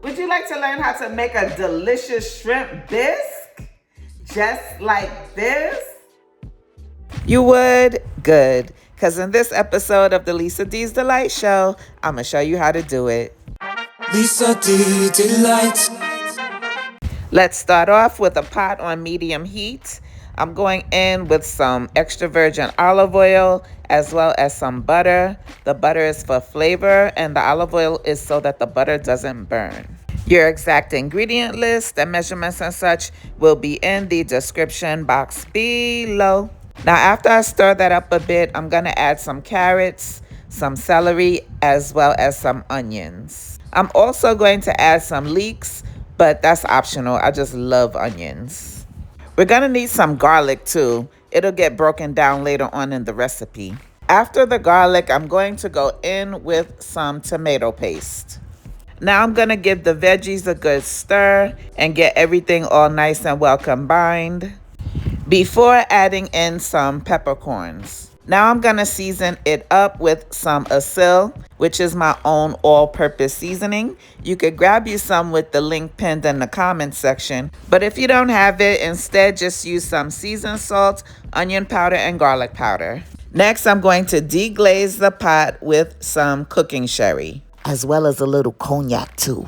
Would you like to learn how to make a delicious shrimp bisque? Just like this? You would? Good. Because in this episode of the Lisa D's Delight Show, I'm going to show you how to do it. Lisa D Delight. Let's start off with a pot on medium heat. I'm going in with some extra virgin olive oil as well as some butter. The butter is for flavor and the olive oil is so that the butter doesn't burn. Your exact ingredient list and measurements and such will be in the description box below. Now after I stir that up a bit, I'm going to add some carrots, some celery, as well as some onions. I'm also going to add some leeks, but that's optional. I just love onions. We're going to need some garlic too. It'll get broken down later on in the recipe. After the garlic, I'm going to go in with some tomato paste. Now I'm going to give the veggies a good stir and get everything all nice and well combined before adding in some peppercorns. Now I'm going to season it up with some ASIL, which is my own all-purpose seasoning. You could grab you some with the link pinned in the comments section. But if you don't have it, instead just use some seasoned salt, onion powder, and garlic powder. Next, I'm going to deglaze the pot with some cooking sherry, as well as a little cognac too.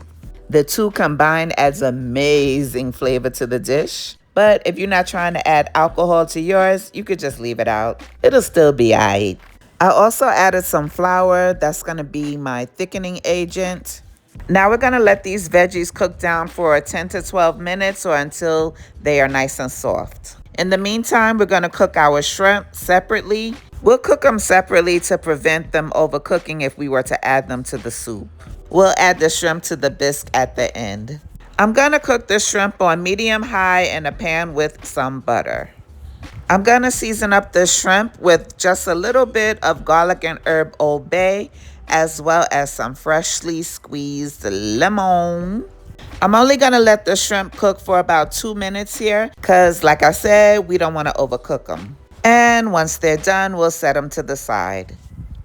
The two combined adds amazing flavor to the dish. But if you're not trying to add alcohol to yours, you could just leave it out. It'll still be alright. I also added some flour. That's going to be my thickening agent. Now we're going to let these veggies cook down for 10 to 12 minutes or until they are nice and soft. In the meantime, we're going to cook our shrimp separately. We'll cook them separately to prevent them overcooking if we were to add them to the soup. We'll add the shrimp to the bisque at the end. I'm going to cook the shrimp on medium-high in a pan with some butter. I'm going to season up the shrimp with just a little bit of garlic and herb Old Bay, as well as some freshly squeezed lemon. I'm only going to let the shrimp cook for about 2 minutes here, because like I said, we don't want to overcook them. And once they're done, we'll set them to the side.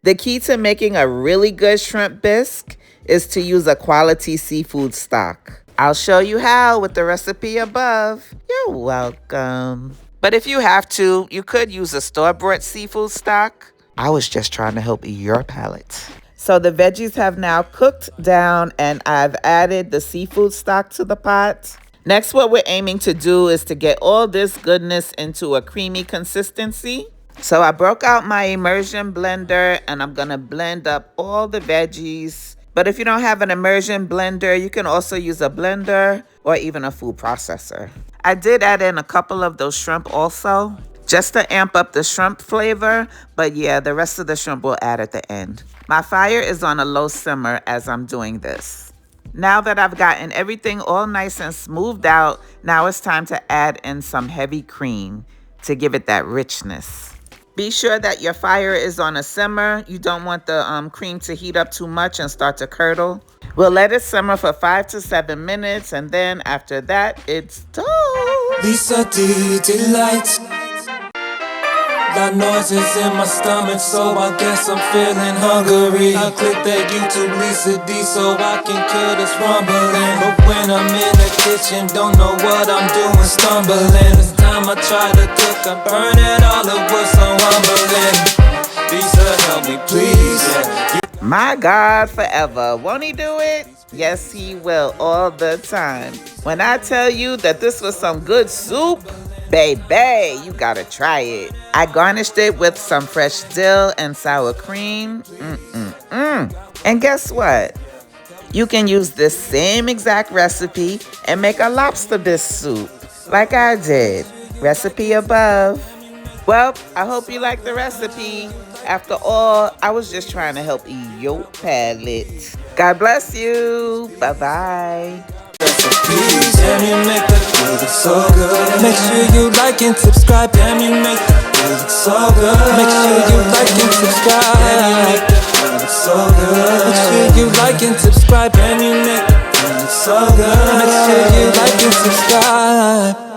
The key to making a really good shrimp bisque is to use a quality seafood stock. I'll show you how with the recipe above. You're welcome. But if you have to, you could use a store-bought seafood stock. I was just trying to help your palate. So the veggies have now cooked down and I've added the seafood stock to the pot. Next, what we're aiming to do is to get all this goodness into a creamy consistency. So I broke out my immersion blender and I'm going to blend up all the veggies. But if you don't have an immersion blender, you can also use a blender or even a food processor. I did add in a couple of those shrimp also, just to amp up the shrimp flavor. But yeah, the rest of the shrimp we'll add at the end. My fire is on a low simmer as I'm doing this. Now that I've gotten everything all nice and smoothed out, now it's time to add in some heavy cream to give it that richness. Be sure that your fire is on a simmer. You don't want the cream to heat up too much and start to curdle. We'll let it simmer for 5 to 7 minutes, and then after that, it's done. Lisa D Delight. Got noises in my stomach, so I guess I'm feeling hungry. I click that YouTube Lisa D so I can kill this rumbling. But when I'm in the kitchen, don't know what I'm doing, stumbling. This time I try to cook, I burn it all, it was so humbling. Lisa, help me please. My God, forever. Won't he do it? Yes, he will, all the time. When I tell you that this was some good soup, baby, you gotta try it. I garnished it with some fresh dill and sour cream. And guess what? You can use this same exact recipe and make a lobster bisque soup, like I did. Recipe above. Well, I hope you like the recipe. After all, I was just trying to help your palate. God bless you. Bye-bye. Damn, you make the food look so good. Make sure you like and subscribe. Damn, you make the food look so good. Make sure you like and subscribe. Damn, you make the food look so good. Make sure you like and subscribe. Damn, you make the food look so good. Make sure you like and subscribe.